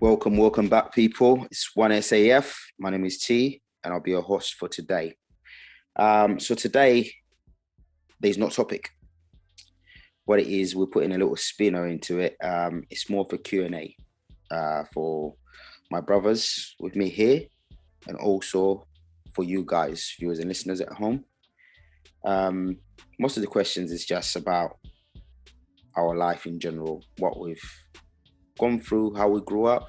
Welcome back, people. It's 1SAF. My name is T, and I'll be your host for today. So today, there's no topic. What it is, we're putting a little spinner into it. It's more of a Q&A for my brothers with me here, and also for you guys, viewers and listeners at home. Most of the questions is just about our life in general, what we've gone through, how we grew up,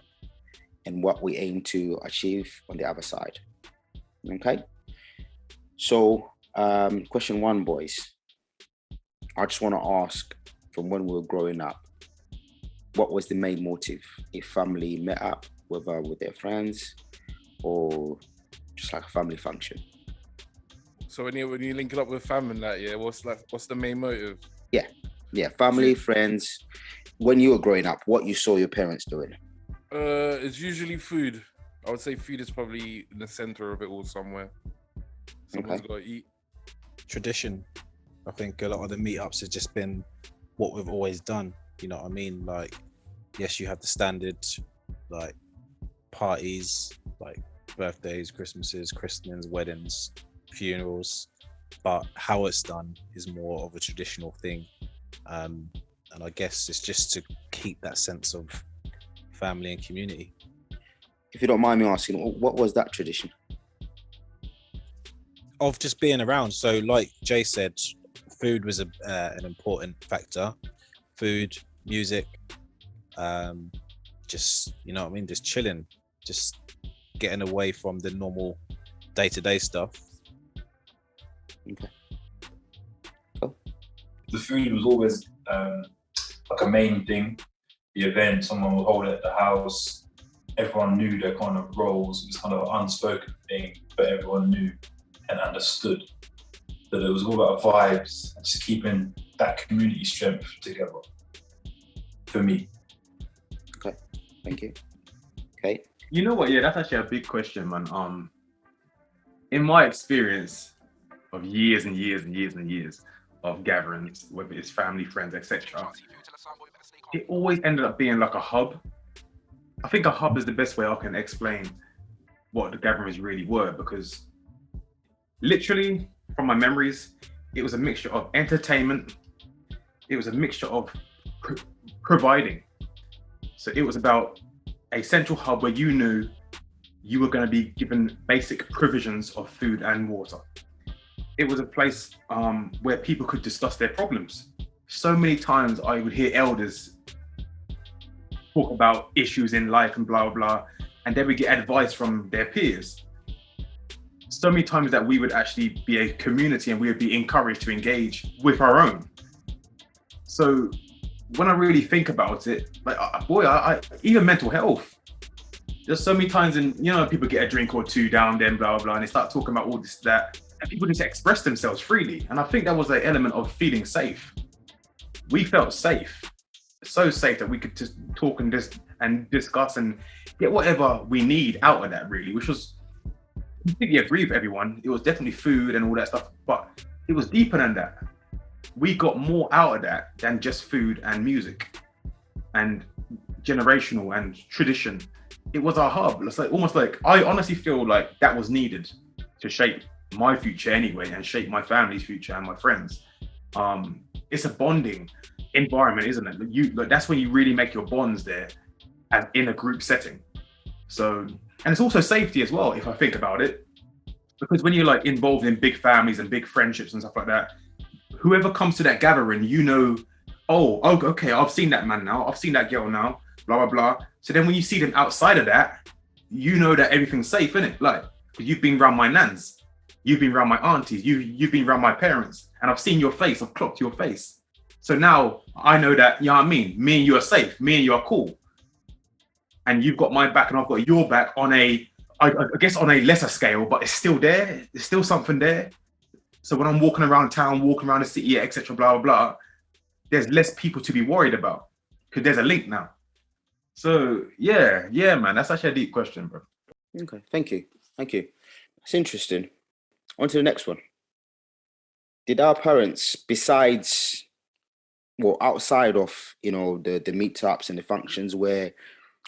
and what we aim to achieve on the other side. Okay? So, question one, boys. I just want to ask, from when we were growing up, what was the main motive? If family met up, whether with their friends or just like a family function? So when you link it up with family, what's the main motive? Yeah, family, friends. When you were growing up, what you saw your parents doing? It's usually food. I would say food is probably in the center of it all somewhere. Someone's got to eat. Tradition. I think a lot of the meetups has just been what we've always done. You know what I mean? Like, yes, you have the standard, like, parties, like birthdays, Christmases, christenings, weddings, funerals, but how it's done is more of a traditional thing. And I guess it's just to keep that sense of family and community. If you don't mind me asking, what was that tradition? Of just being around. So like Jay said, food was an important factor. Food, music, just, you know what I mean? Just chilling, just getting away from the normal day-to-day stuff. Okay. The food was always like a main thing. The event, someone would hold it at the house. Everyone knew their kind of roles. It was kind of an unspoken thing, but everyone knew and understood that it was all about vibes and just keeping that community strength together. For me. Okay, thank you. Okay. You know what? Yeah, that's actually a big question, man. In my experience of years and years and years and years of gatherings, whether it's family, friends, etc., it always ended up being like a hub. I think a hub is the best way I can explain what the gatherings really were, because literally, from my memories, it was a mixture of entertainment. It was a mixture of providing. So it was about a central hub where you knew you were going to be given basic provisions of food and water. It was a place where people could discuss their problems. So many times I would hear elders talk about issues in life and blah, blah, and they would get advice from their peers. So many times that we would actually be a community and we would be encouraged to engage with our own. So when I really think about it, like, I even mental health, there's so many times, and you know, people get a drink or two down, then blah, blah, and they start talking about all this, that, and people just express themselves freely. And I think that was an element of feeling safe. We felt safe, so safe that we could just talk and discuss and get whatever we need out of that, really, which was, I completely agree with everyone. It was definitely food and all that stuff, but it was deeper than that. We got more out of that than just food and music and generational and tradition. It was our hub. It's like almost like, I honestly feel like that was needed to shape my future anyway, and shape my family's future and my friends. It's a bonding environment, isn't it? That's when you really make your bonds there, as in a group setting. So, and it's also safety as well, if I think about it, because when you're like involved in big families and big friendships and stuff like that, whoever comes to that gathering, you know, oh, okay, I've seen that man now, I've seen that girl now, blah, blah, blah. So then when you see them outside of that, you know that everything's safe, innit? Like, you've been around my nans, you've been around my aunties, you've been around my parents, and I've seen your face, I've clocked your face. So now I know that, you know what I mean? Me and you are safe, me and you are cool. And you've got my back and I've got your back on I guess on a lesser scale, but it's still there. There's still something there. So when I'm walking around town, walking around the city, etc., blah, blah, blah, there's less people to be worried about because there's a link now. So yeah, man, that's actually a deep question, bro. Okay, thank you. That's interesting. On to the next one. Did our parents, besides well, outside of, the meetups and the functions where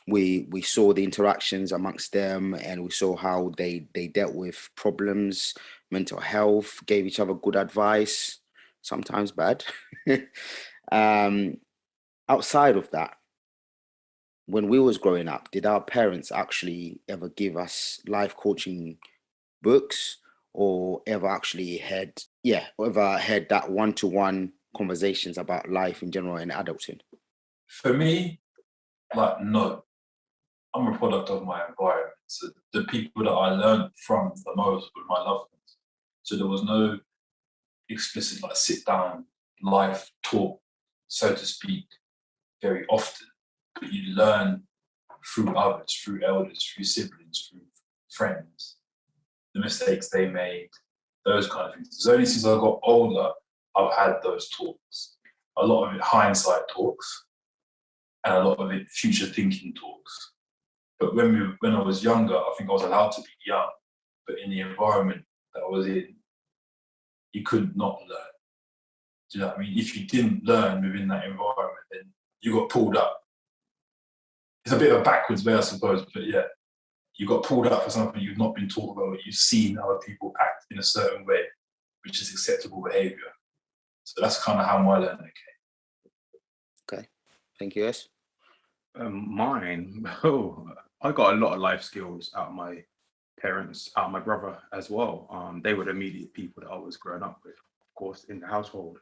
we saw the interactions amongst them, and we saw how they dealt with problems, mental health, gave each other good advice, sometimes bad. um, Outside of that, when we was growing up, did our parents actually ever give us life coaching books, or ever actually had that one-to-one conversations about life in general and adulting? For me, like, no. I'm a product of my environment. So the people that I learned from the most were my loved ones. So there was no explicit like sit down life talk, so to speak, very often. But you learn through others, through elders, through siblings, through friends, the mistakes they made, those kind of things. It's only since I got older I've had those talks. A lot of it hindsight talks, and a lot of it future thinking talks. But when I was younger, I think I was allowed to be young, but in the environment that I was in, you could not learn. Do you know what I mean? If you didn't learn within that environment, then you got pulled up. It's a bit of a backwards way, I suppose, but yeah, you got pulled up for something you've not been taught about. You've seen other people act in a certain way, which is acceptable behaviour. So that's kind of how my learning came. Okay, thank you, S. Mine, I got a lot of life skills out of my parents, out of my brother as well. They were the immediate people that I was growing up with, of course, in the household.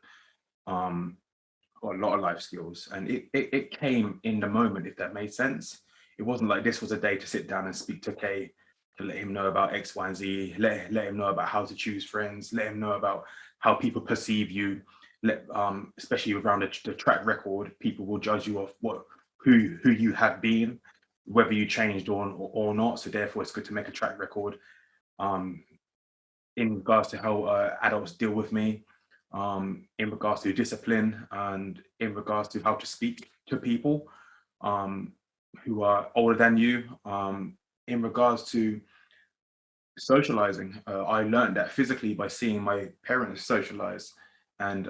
Got a lot of life skills, and it came in the moment, if that made sense. It wasn't like this was a day to sit down and speak to Kay to let him know about X, Y, and Z, let him know about how to choose friends, let him know about how people perceive you. Especially around the track record, people will judge you off who you have been, whether you changed or not. So therefore, it's good to make a track record. In regards to how adults deal with me, in regards to discipline, and in regards to how to speak to people who are older than you. In regards to socializing, I learned that physically by seeing my parents socialize, and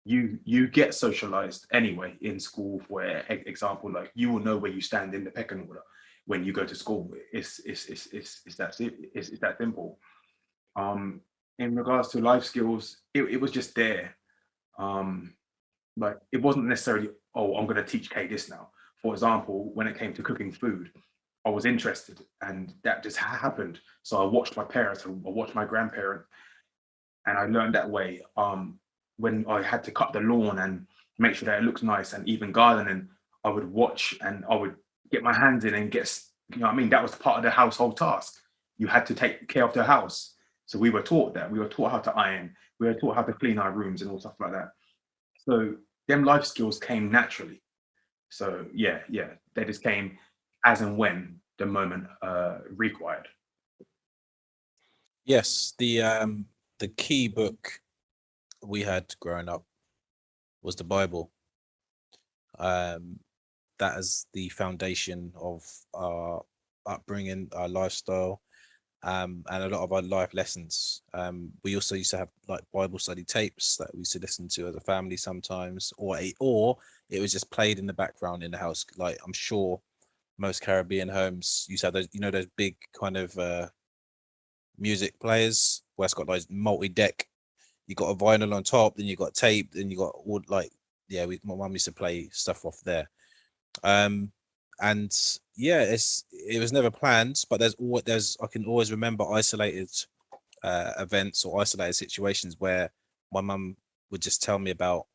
you get socialized anyway in school. For example, like, you will know where you stand in the pecking order when you go to school. It's that simple. In regards to life skills, it was just there. Like, it wasn't necessarily, oh, I'm going to teach Kay this now. For example, when it came to cooking food, I was interested, and that just happened. So I watched my parents, I watched my grandparents, and I learned that way. When I had to cut the lawn and make sure that it looks nice, and even gardening, I would watch and I would get my hands in and get, you know what I mean? That was part of the household task. You had to take care of the house. So we were taught that. We were taught how to iron. We were taught how to clean our rooms and all stuff like that. So them life skills came naturally. So yeah, they just came as and when the moment required. Yes, the key book we had growing up was the Bible. That is the foundation of our upbringing, our lifestyle, and a lot of our life lessons. We also used to have like Bible study tapes that we used to listen to as a family sometimes, or it was just played in the background in the house. Like, I'm sure most Caribbean homes used to have those, those big kind of music players where it's got those multi-deck. You got a vinyl on top, then you got tape, then you got all like, yeah. My mum used to play stuff off there. And yeah, it was never planned, but I can always remember isolated events or isolated situations where my mum would just tell me about,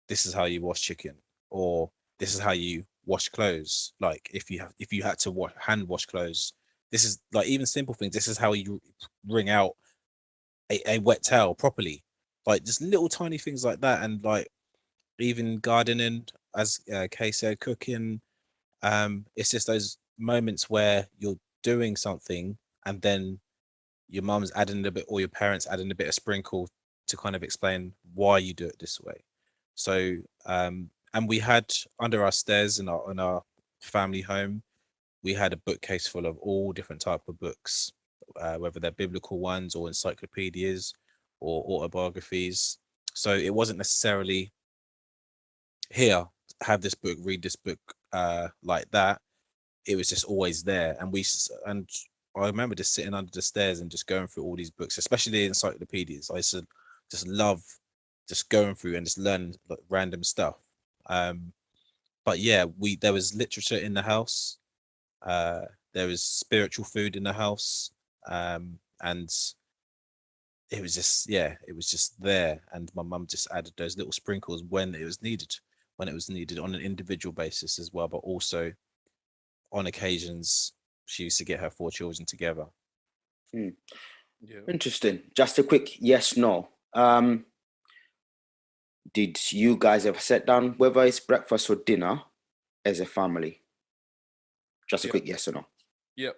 this is how you wash chicken, or this is how you wash clothes. Like, if you had to hand wash clothes, this is like, even simple things. This is how you wring out a wet towel properly. Like, just little tiny things like that. And like, even gardening, as Kay said, cooking. It's just those moments where you're doing something, and then your mum's adding a bit, or your parents adding a bit of sprinkle to kind of explain why you do it this way. So and we had, under our stairs in our family home, we had a bookcase full of all different type of books, whether they're biblical ones or encyclopedias or autobiographies. So it wasn't necessarily here, have this book, read this book, like that. It was just always there, and I remember just sitting under the stairs and just going through all these books, especially the encyclopedias. I used to just love just going through and just learn like random stuff. But yeah, there was literature in the house. There was spiritual food in the house, and it was just, yeah, it was just there. And my mum just added those little sprinkles when it was needed, on an individual basis as well, but also on occasions she used to get her 4 children together. Hmm. Yeah. Interesting. Just a quick yes, no. Did you guys ever sit down, whether it's breakfast or dinner, as a family? Just a Yeah. quick yes or no. Yep.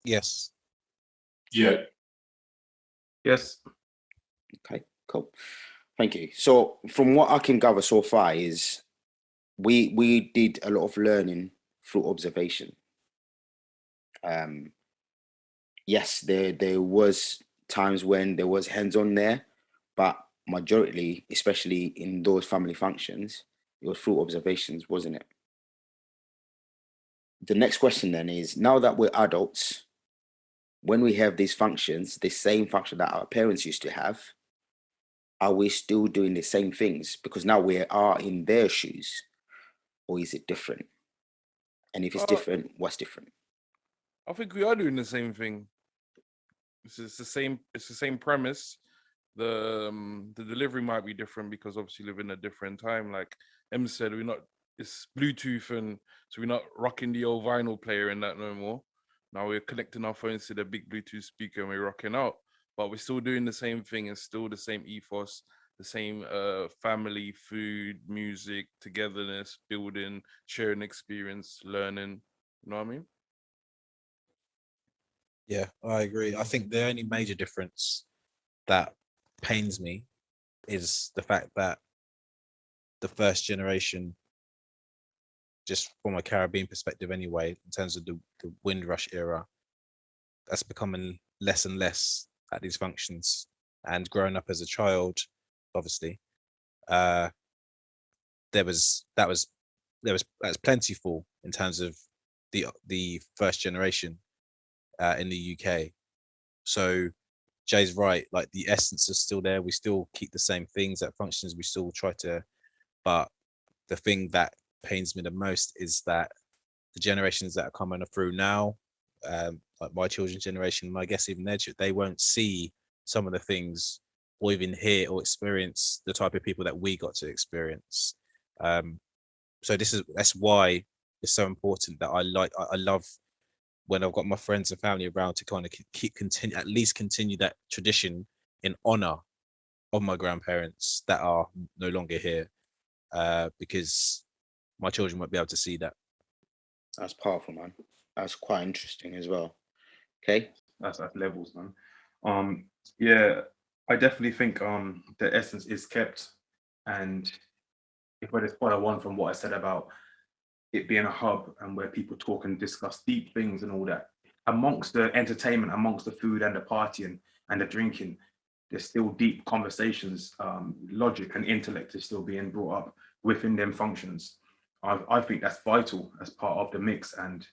Yes. Yeah. Yes. Okay, cool. Thank you. So from what I can gather so far is we did a lot of learning through observation. Yes, there was times when there was hands-on there, but majority, especially in those family functions, it was through observations, wasn't it? The next question then is, now that we're adults, when we have these functions, the same function that our parents used to have, are we still doing the same things? Because now we are in their shoes, or is it different? And if it's different, what's different? I think we are doing the same thing. It's the same. It's the same premise. The delivery might be different because obviously live in a different time. Like Em said, we're not. It's Bluetooth, and so we're not rocking the old vinyl player in that no more. Now we're connecting our phones to the big Bluetooth speaker and we're rocking out. But we're still doing the same thing. It's still the same ethos, the same family, food, music, togetherness, building, sharing experience, learning. You know what I mean? Yeah, I agree. I think the only major difference that pains me is the fact that the first generation, just from a Caribbean perspective anyway, in terms of the Windrush era, that's becoming less and less at these functions. And growing up as a child, obviously, uh, there was that's plentiful in terms of the first generation in the UK. So Jay's right, like the essence is still there. We still keep the same things at functions. We still try to, but the thing that pains me the most is that the generations that are coming through now, like my children's generation, I guess even they won't see some of the things or even hear or experience the type of people that we got to experience. So that's why it's so important that I love when I've got my friends and family around to kind of at least continue that tradition in honor of my grandparents that are no longer here, because my children won't be able to see that. That's powerful, man. That's quite interesting as well. Okay. That's levels, man. Yeah, I definitely think the essence is kept, and if I just follow on from what I said about it being a hub and where people talk and discuss deep things and all that, amongst the entertainment, amongst the food and the partying and the drinking, there's still deep conversations. Logic and intellect is still being brought up within them functions. I think that's vital as part of the mix, and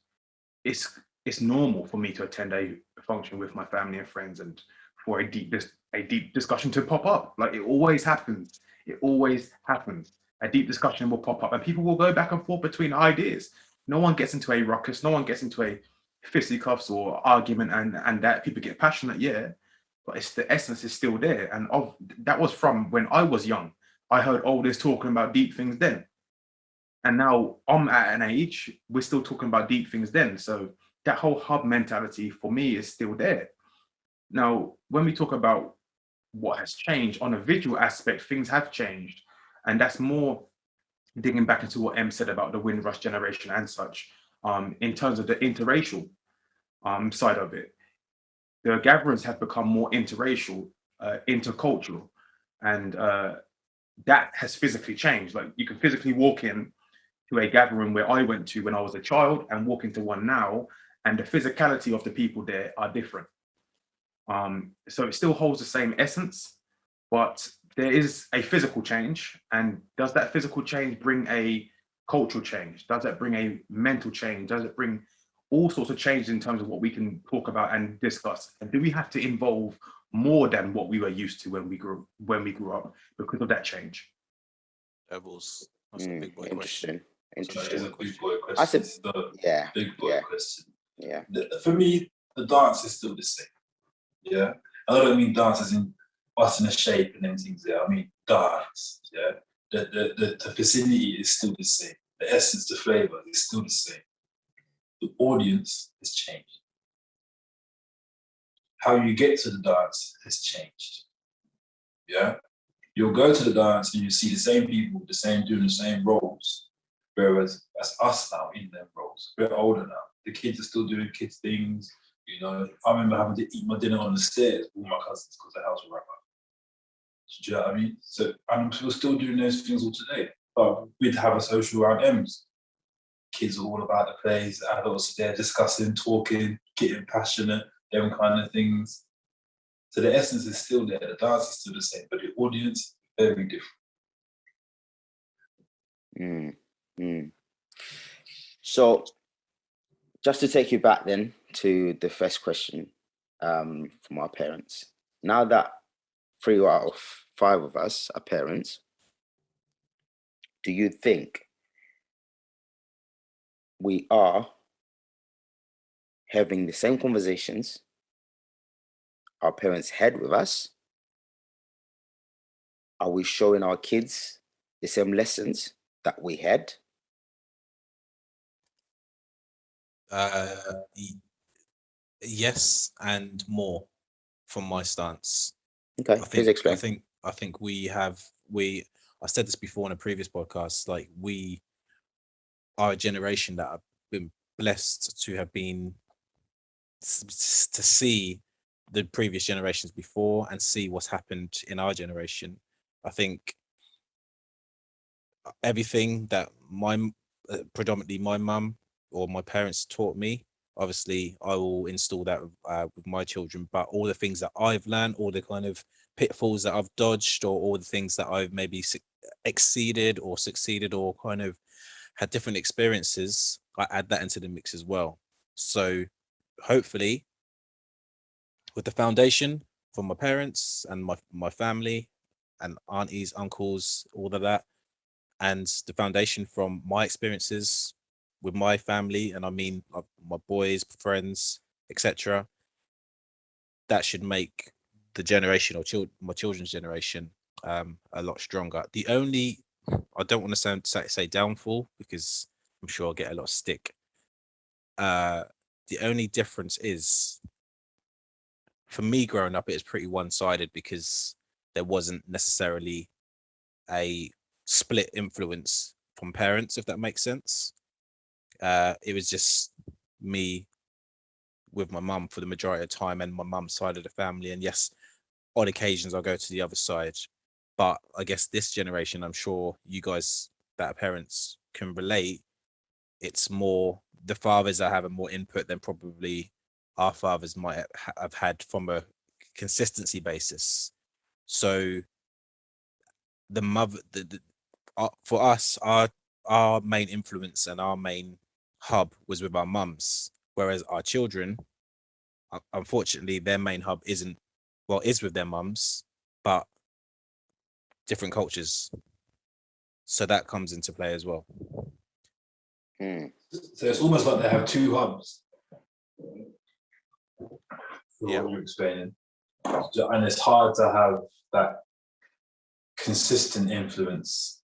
it's normal for me to attend a function with my family and friends and for a deep discussion to pop up. Like it always happens. It always happens. A deep discussion will pop up and people will go back and forth between ideas. No one gets into a ruckus. No one gets into a fisticuffs or argument and that people get passionate. Yeah, but it's the essence is still there. And that was from when I was young. I heard oldest talking about deep things then. And now I'm at an age, we're still talking about deep things then. So that whole hub mentality for me is still there. Now, when we talk about what has changed on a visual aspect, things have changed. And that's more digging back into what Em said about the Windrush generation and such, in terms of the interracial side of it. The gatherings have become more interracial, intercultural, and that has physically changed. Like you can physically walk in to a gathering where I went to when I was a child and walk into one now, and the physicality of the people there are different. So it still holds the same essence, but there is a physical change, and does that physical change bring a cultural change? Does that bring a mental change? Does it bring all sorts of change in terms of what we can talk about and discuss? And do we have to involve more than what we were used to when we grew up because of that change? Levels. That's a big boy question. Interesting. It's a big boy question. I said, It's the yeah, big boy yeah, question. yeah. For me, the dance is still the same. Yeah, I don't mean dance as in busting a shape and then things there. I mean dance. Yeah, the vicinity is still the same. The essence, the flavor is still the same. The audience has changed. How you get to the dance has changed. Yeah, you'll go to the dance and you see the same people, doing the same roles. Whereas that's us now in them roles. We're older now. The kids are still doing kids things. You know, I remember having to eat my dinner on the stairs with all my cousins because the house was right up. Do you know what I mean? So, and we're still doing those things all today. But we'd have a social around M's. Kids are all about the plays, adults there discussing, talking, getting passionate, them kind of things. So the essence is still there, the dance is still the same, but the audience, very different. So, just to take you back then to the first question from our parents. Now that 3 out of 5 of us are parents, do you think we are having the same conversations our parents had with us? Are we showing our kids the same lessons that we had? Yes, and more from my stance. Okay, please explain. I think I said this before in a previous podcast, like we are a generation that have been blessed to have been to see the previous generations before and see what's happened in our generation. I think everything that predominantly my mum or my parents taught me, obviously I will install that with my children, but all the things that I've learned, all the kind of pitfalls that I've dodged, or all the things that I've maybe exceeded or succeeded or kind of had different experiences, I add that into the mix as well. So hopefully with the foundation from my parents and my family and aunties, uncles, all of that, and the foundation from my experiences with my family, and I mean my boys, friends, etc., that should make the generation or my children's generation a lot stronger. The only, I don't want to say downfall, because I'm sure I'll get a lot of stick. The only difference is, for me growing up, it was pretty one-sided because there wasn't necessarily a split influence from parents, if that makes sense. It was just me with my mum for the majority of the time, and my mum's side of the family. And yes, on occasions I'll go to the other side. But I guess this generation, I'm sure you guys that are parents can relate, it's more the fathers are having more input than probably our fathers might have had from a consistency basis. So the mother, for us, our main influence and our main hub was with our mums, whereas our children, unfortunately, their main hub is with their mums, but different cultures. So that comes into play as well. So it's almost like they have two hubs. Yeah. What you're explaining. And it's hard to have that consistent influence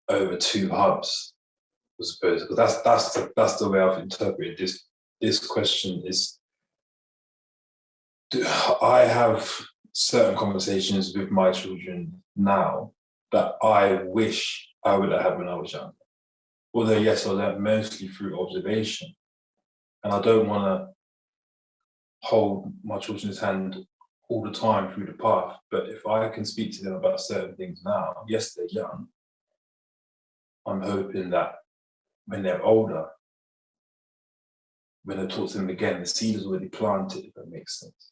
over two hubs, I suppose. Because that's the way I've interpreted this question is, I have certain conversations with my children now that I wish I would have had when I was young. Although yes, I learned mostly through observation. And I don't want to hold my children's hand all the time through the path. But if I can speak to them about certain things now, yes, they're young. I'm hoping that when they're older, when I talk to them again, the seed is already planted, if that makes sense.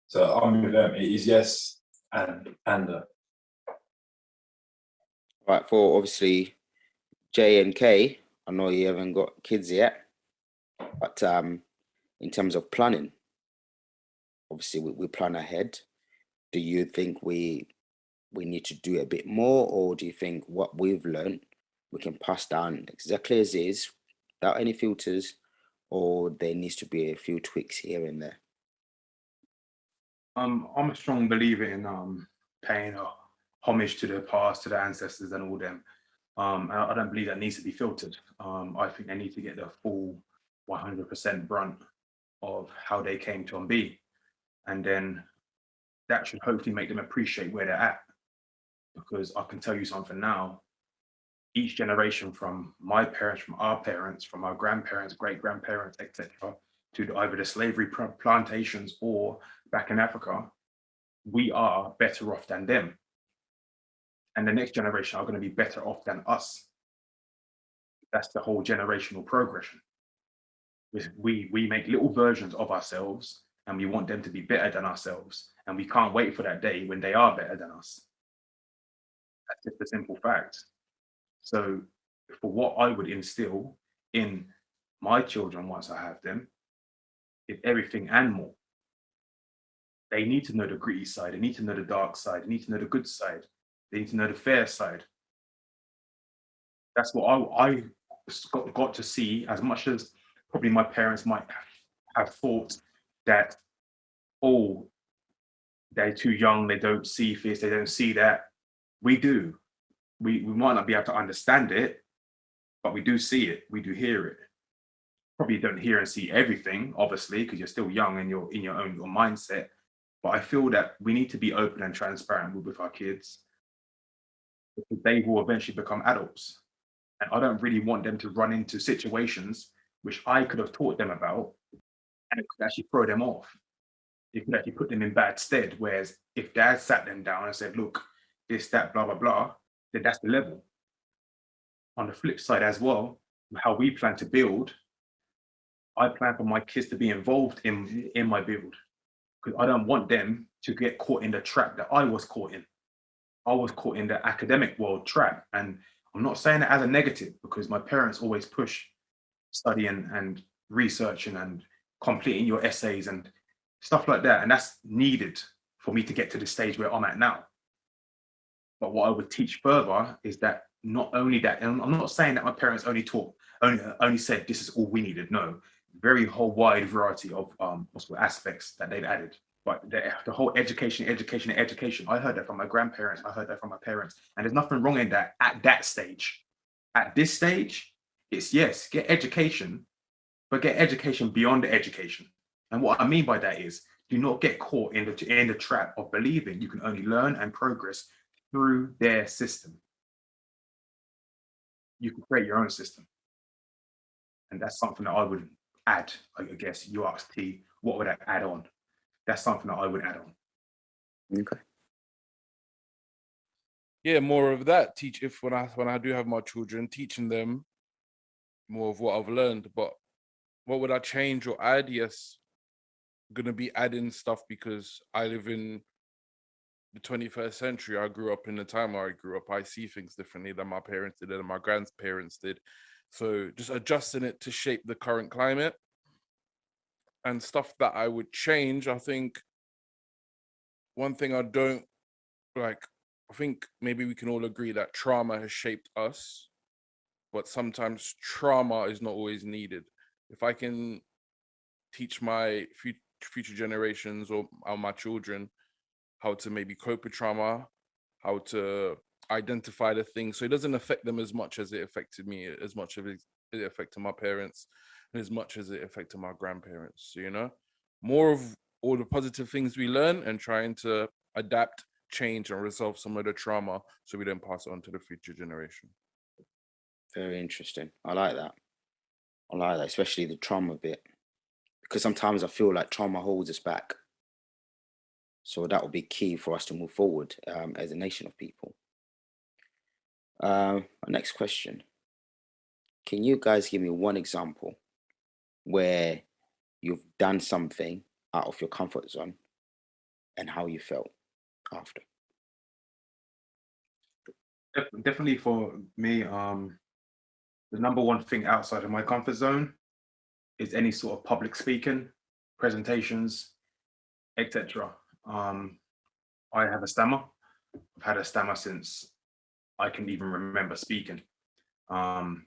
So I'm with them. It is yes and Right, for obviously J and K, I know you haven't got kids yet, but in terms of planning, obviously we plan ahead. Do you think we need to do a bit more, or do you think what we've learned we can pass down exactly as is without any filters, or there needs to be a few tweaks here and there? I'm a strong believer in paying homage to the past, to the ancestors and all them. And I don't believe that needs to be filtered. I think they need to get the full 100% brunt of how they came to be. And then that should hopefully make them appreciate where they're at. Because I can tell you something now, each generation, from my parents, from our grandparents, great grandparents, etc., to either the slavery plantations or back in Africa, we are better off than them. And the next generation are going to be better off than us. That's the whole generational progression. We make little versions of ourselves and we want them to be better than ourselves. And we can't wait for that day when they are better than us. That's just a simple fact. So for what I would instill in my children once I have them, is everything and more. They need to know the gritty side. They need to know the dark side. They need to know the good side. They need to know the fair side. That's what I got to see, as much as probably my parents might have thought that, oh, they're too young, they don't see this, they don't see that. We do. We might not be able to understand it, but we do see it, we do hear it. Probably don't hear and see everything, obviously, because you're still young and you're in your own mindset. But I feel that we need to be open and transparent with our kids, because they will eventually become adults. And I don't really want them to run into situations which I could have taught them about, and it could actually throw them off. It could actually put them in bad stead. Whereas if dad sat them down and said, look, this, that, blah, blah, blah, then that's the level. On the flip side as well, how we plan to build, I plan for my kids to be involved in my build, because I don't want them to get caught in the trap that I was caught in. I was caught in the academic world trap. And I'm not saying it as a negative, because my parents always push studying and researching and completing your essays and stuff like that. And that's needed for me to get to the stage where I'm at now. But what I would teach further is that not only that, and I'm not saying that my parents only said this is all we needed. No, very whole wide variety of aspects that they've added. But the whole education. I heard that from my grandparents. I heard that from my parents. And there's nothing wrong in that at that stage. At this stage, it's yes, get education, but get education beyond the education. And what I mean by that is, do not get caught in the trap of believing you can only learn and progress through their system. You can create your own system. And that's something that I would add. I guess you asked T, what would I add on? That's something that I would add on. Okay. Yeah, more of that. Teach if when I do have my children, teaching them more of what I've learned. But what would I change or add? Yes, I'm gonna be adding stuff because I live in the 21st century. I grew up in the time where I grew up. I see things differently than my parents did and my grandparents did. So just adjusting it to shape the current climate. And stuff that I would change, I think one thing I don't like, I think maybe we can all agree that trauma has shaped us, but sometimes trauma is not always needed. If I can teach my future generations or my children how to maybe cope with trauma, how to identify the things so it doesn't affect them as much as it affected me, as much as it affected my parents, and as much as it affected my grandparents. So, you know, more of all the positive things we learn and trying to adapt, change, and resolve some of the trauma so we don't pass it on to the future generation. Very interesting. I like that. I like that, especially the trauma bit, because sometimes I feel like trauma holds us back. So that will be key for us to move forward as a nation of people. Our next question. Can you guys give me one example where you've done something out of your comfort zone and how you felt after? Definitely for me, the number one thing outside of my comfort zone is any sort of public speaking, presentations, etc. I have a stammer. I've had a stammer since I can even remember speaking. Um,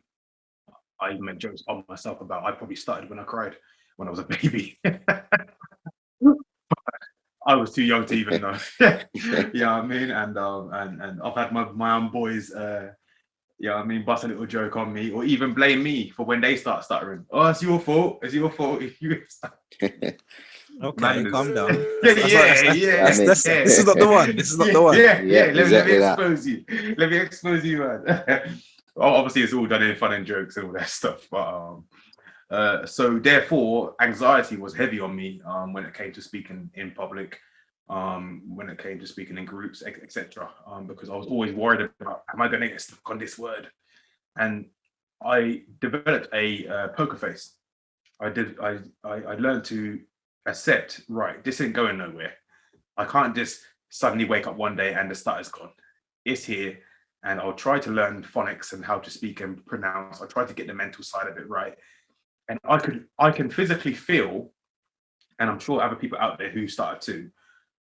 I even made jokes on myself about I probably started when I cried when I was a baby. I was too young to even know. Yeah, I mean, and I've had my own boys, yeah, I mean, bust a little joke on me, or even blame me for when they start stuttering. Oh, it's your fault. It's your fault if you start. Okay, Madness. calm down. Yeah, I mean, This is not the one. This is not the one. Yeah. Let me exactly that. expose you. Let me expose you, man. Well, obviously, it's all done in fun and jokes and all that stuff. But so therefore, anxiety was heavy on me when it came to speaking in public, when it came to speaking in groups, etc. Because I was always worried about, am I going to get stuck on this word? And I developed a poker face. I learned to accept, right, this ain't going nowhere. I can't just suddenly wake up one day and the stutter's gone. It's here, and I'll try to learn phonics and how to speak and pronounce. I try to get the mental side of it right. And I can physically feel, and I'm sure other people out there who started too,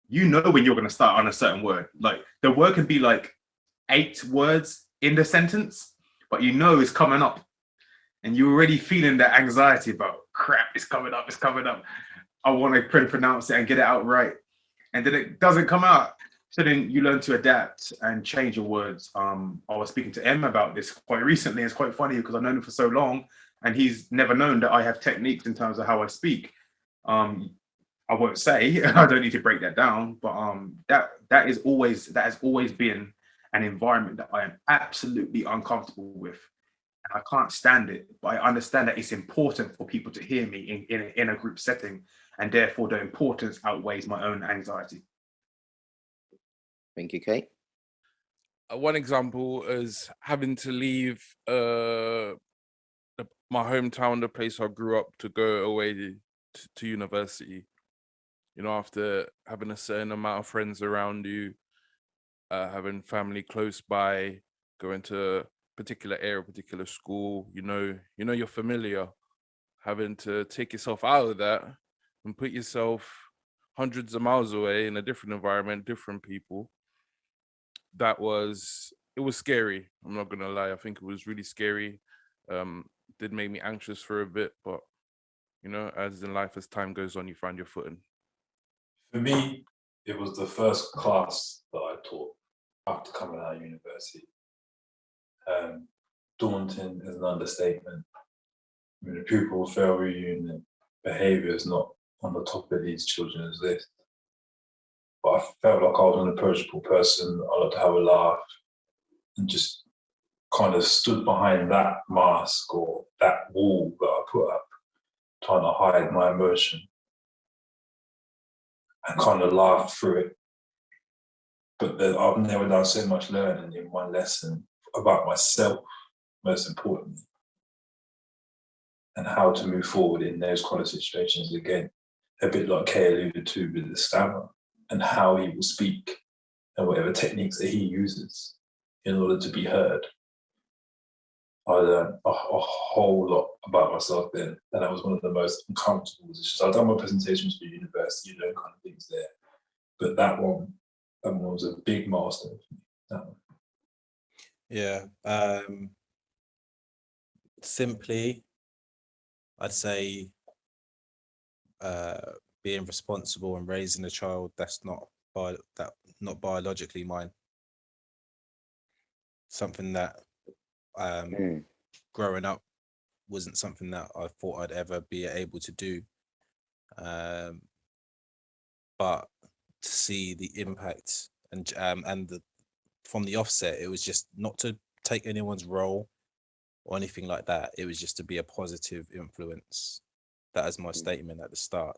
you know when you're going to start on a certain word. Like the word can be like 8 words in the sentence, but you know it's coming up. And you're already feeling that anxiety about crap, it's coming up, it's coming up. I want to pronounce it and get it out right. And then it doesn't come out. So then you learn to adapt and change your words. I was speaking to Em about this quite recently. It's quite funny because I've known him for so long and he's never known that I have techniques in terms of how I speak. I won't say, I don't need to break that down, but that has always been an environment that I am absolutely uncomfortable with. I can't stand it, but I understand that it's important for people to hear me in a group setting, and therefore the importance outweighs my own anxiety. Thank you, Kate. One example is having to leave my hometown, the place I grew up, to go away to university. You know, after having a certain amount of friends around you, having family close by, going to a particular area, particular school, you know you're familiar. Having to take yourself out of that and put yourself hundreds of miles away in a different environment, different people. It was scary. I'm not gonna lie. I think it was really scary. Did make me anxious for a bit, but as in life, as time goes on, you find your footing. For me, it was the first class that I taught after coming out of university. Daunting is an understatement. I mean, the pupil fail reunion behaviour is not on the top of these children's list. But I felt like I was an approachable person. I liked to have a laugh and just kind of stood behind that mask or that wall that I put up, trying to hide my emotion and kind of laughed through it. But I've never done so much learning in one lesson about myself, most importantly, and how to move forward in those kind of situations. Again, a bit like Kay alluded to with the stammer and how he will speak and whatever techniques that he uses in order to be heard. I learned a whole lot about myself then, and that was one of the most uncomfortable positions. I've done my presentations for university, kind of things there, but that one was a big milestone for me. That one. Yeah. Simply, I'd say being responsible and raising a child that's not biologically mine. Something that growing up wasn't something that I thought I'd ever be able to do. But to see the impact and from the offset, it was just not to take anyone's role or anything like that. It was just to be a positive influence. That is my statement at the start.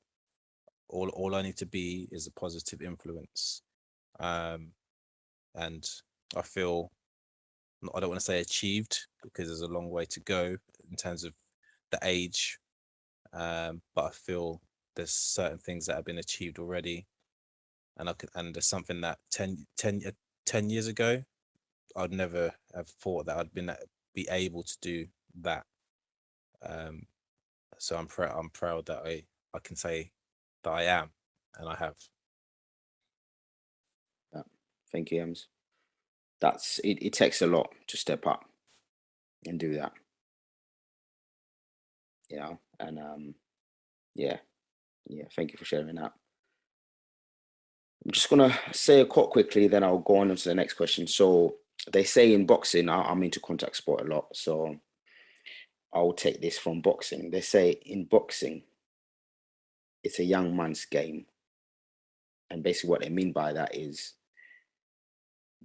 All I need to be is a positive influence. And I feel, I don't want to say achieved because there's a long way to go in terms of the age. But I feel there's certain things that have been achieved already. And there's something that 10 years ago, I'd never have thought that be able to do that. So I'm proud that I can say that I am, and I have. Yeah. Thank you, Ems. That's it. It takes a lot to step up and do that. And yeah. Thank you for sharing that. I'm just gonna say a quote quickly, then I'll go on to the next question. So they say in boxing, I'm into contact sport a lot, so I'll take this from boxing. They say in boxing, it's a young man's game. And basically what they mean by that is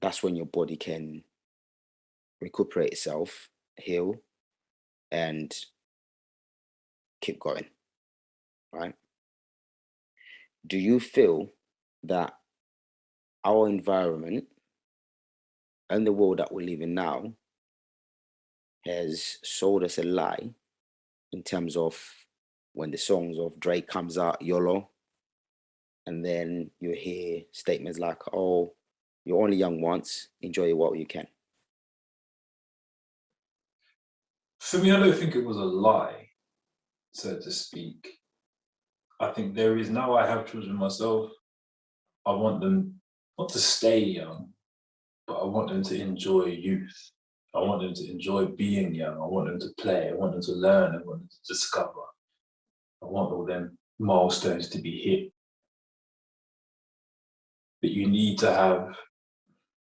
that's when your body can recuperate itself, heal, and keep going, right? Do you feel that our environment and the world that we live in now has sold us a lie in terms of when the songs of Drake comes out, YOLO, and then you hear statements like, "Oh, you're only young once, enjoy it while you can." For me, I don't think it was a lie, so to speak. I think there is, now I have children myself, I want them not to stay young, but I want them to enjoy youth. I want them to enjoy being young. I want them to play. I want them to learn. I want them to discover. I want all them milestones to be hit. But you need to have,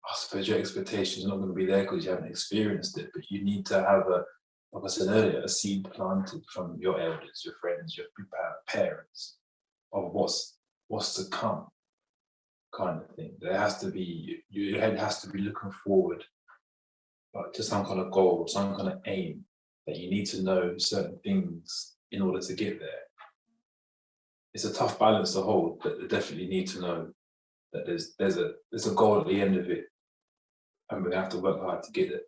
I suppose your expectations are not going to be there because you haven't experienced it, but you need to have like I said earlier, a seed planted from your elders, your friends, your parents of what's to come, kind of thing. There has to be, your head has to be looking forward, like to some kind of goal, some kind of aim, that you need to know certain things in order to get there. It's a tough balance to hold, but they definitely need to know that there's a goal at the end of it, and we have to work hard to get it.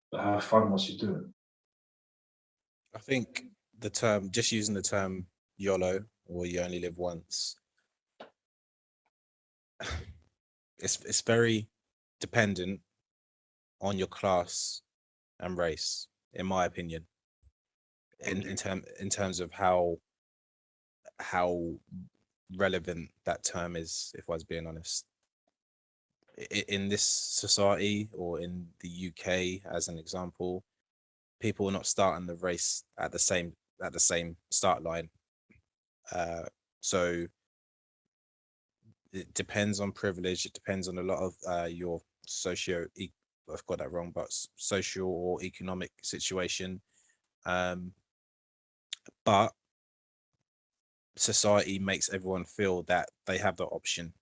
But have fun whilst you're doing it. I think the term, just using the term YOLO, or you only live once, it's very dependent on your class and race, in my opinion. In terms of how relevant that term is, if I was being honest. In this society, or in the UK, as an example, people are not starting the race at the same start line. So it depends on privilege. It depends on a lot of your I've got that wrong, but social or economic situation. But society makes everyone feel that they have the option.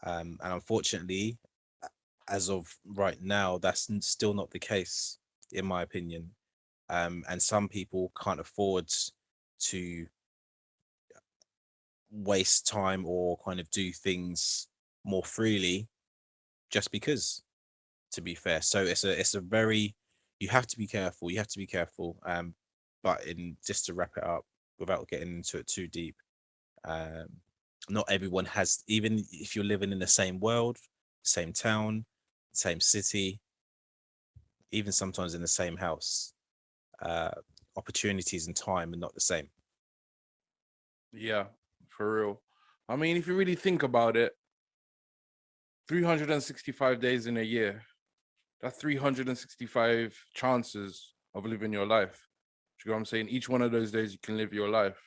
And unfortunately, as of right now, that's still not the case, in my opinion. And some people can't afford to waste time or kind of do things more freely just because, to be fair. So it's a very, you have to be careful. But just to wrap it up without getting into it too deep, not everyone has, even if you're living in the same world, same town, same city, even sometimes in the same house, opportunities and time are not the same. Yeah, for real. I mean, if you really think about it, 365 days in a year, that's 365 chances of living your life. Do you know what I'm saying? Each one of those days you can live your life.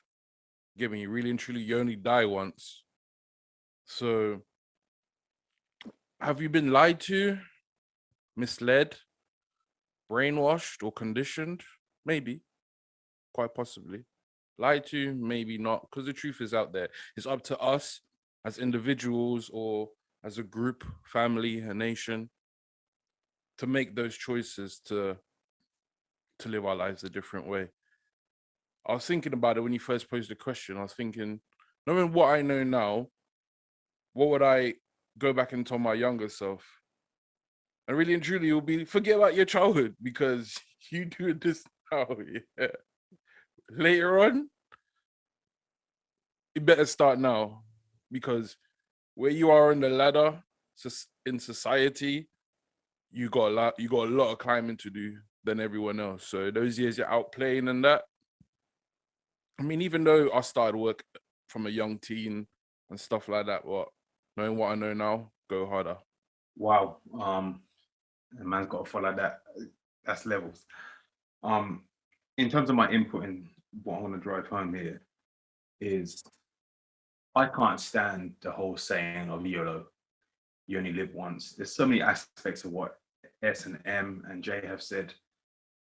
Given you really and truly, you only die once. So have you been lied to, misled, brainwashed, or conditioned? Maybe, quite possibly. Lied to, maybe not, because the truth is out there. It's up to us as individuals or as a group, family, a nation, to make those choices to live our lives a different way. I was thinking about it when you first posed the question. I was thinking, knowing what I know now, what would I go back and tell my younger self? And really and truly, it will be, forget about your childhood, because you do this now. Yeah. Later on, you better start now, because where you are on the ladder in society, you got a lot of climbing to do than everyone else. So those years you're out playing and that. I mean, even though I started work from a young teen and stuff like that, knowing what I know now, go harder. Wow. A man's got to follow that. That's levels. In terms of my input and what I want to drive home here is I can't stand the whole saying of YOLO, you only live once. There's so many aspects of what S and M and J have said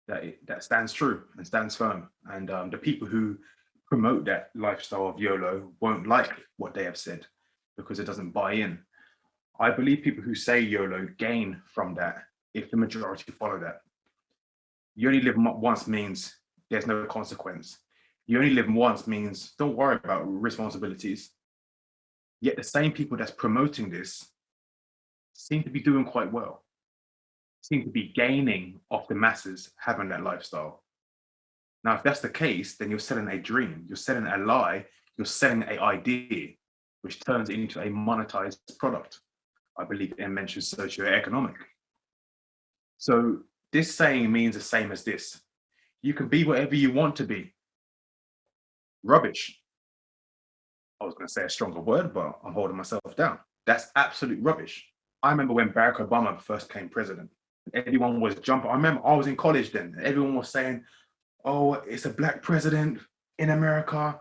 that stands true and stands firm. And the people who promote that lifestyle of YOLO won't like what they have said because it doesn't buy in. I believe people who say YOLO gain from that if the majority follow that. You only live once means there's no consequence. You only live once means don't worry about responsibilities. Yet the same people that's promoting this seem to be doing quite well, seem to be gaining off the masses having that lifestyle. Now, if that's the case, then you're selling a dream, you're selling a lie, you're selling an idea, which turns into a monetized product. I believe it mentions socioeconomic. So this saying means the same as this. You can be whatever you want to be. Rubbish. I was going to say a stronger word, but I'm holding myself down. That's absolute rubbish. I remember when Barack Obama first came president, everyone was jumping. I remember I was in college then. Everyone was saying, oh, it's a black president in America.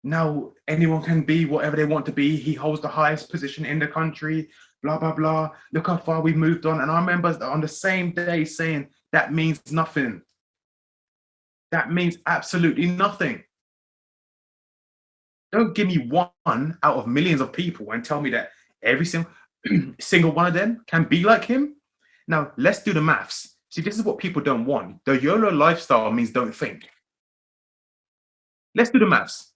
Now anyone can be whatever they want to be. He holds the highest position in the country, blah, blah, blah. Look how far we've moved on. And I remember on the same day saying, that means nothing. That means absolutely nothing. Don't give me one out of millions of people and tell me that every single one of them can be like him. Now, let's do the maths. See, this is what people don't want. The YOLO lifestyle means don't think. Let's do the maths.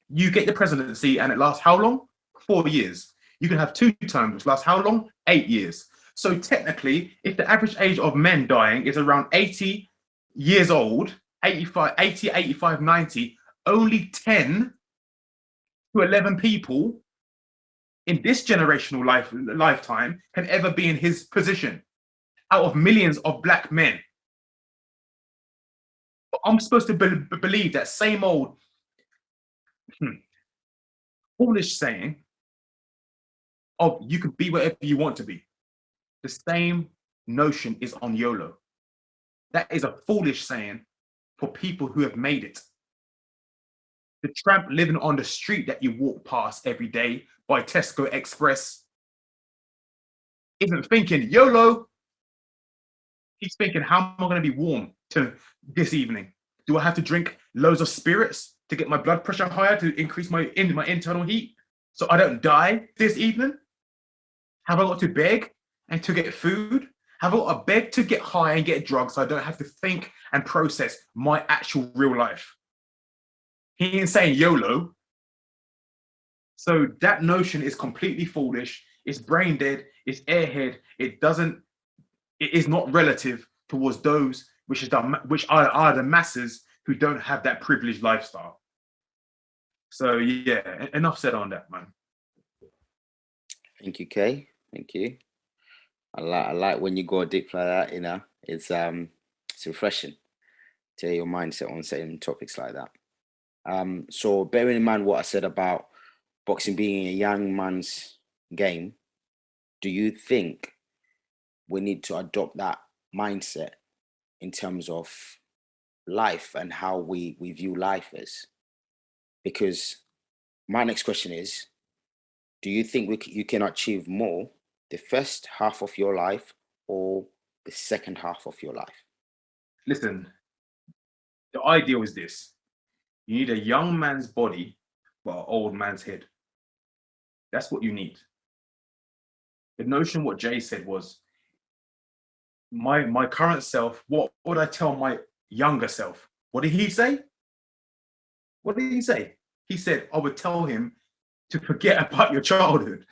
You get the presidency and it lasts how long? 4 years. You can have 2 terms, which lasts how long? 8 years. So technically, if the average age of men dying is around 80 years old, 85, 90, only 10 to 11 people in this generational lifetime can ever be in his position out of millions of black men. But I'm supposed to believe that same old foolish saying of you can be whatever you want to be. The same notion is on YOLO. That is a foolish saying for people who have made it. The tramp living on the street that you walk past every day by Tesco Express isn't thinking YOLO. He's thinking, how am I going to be warm to this evening? Do I have to drink loads of spirits to get my blood pressure higher to increase my internal heat so I don't die this evening? Have I got to beg and to get food? Have I got to beg to get high and get drugs so I don't have to think and process my actual real life? He ain't saying YOLO. So that notion is completely foolish. It's brain dead. It's airhead. It is not relative towards those which are the masses who don't have that privileged lifestyle. So yeah, enough said on that, man. Thank you, Kay. Thank you. I like when you go deep like that. You know, it's refreshing to hear your mindset on certain topics like that. So bearing in mind what I said about boxing being a young man's game, do you think we need to adopt that mindset in terms of life and how we view life as? Because my next question is, do you think you can achieve more the first half of your life or the second half of your life? Listen, the ideal is this. You need a young man's body, but an old man's head. That's what you need. The notion, what Jay said was, my current self, what would I tell my younger self? What did he say? What did he say? He said, I would tell him to forget about your childhood.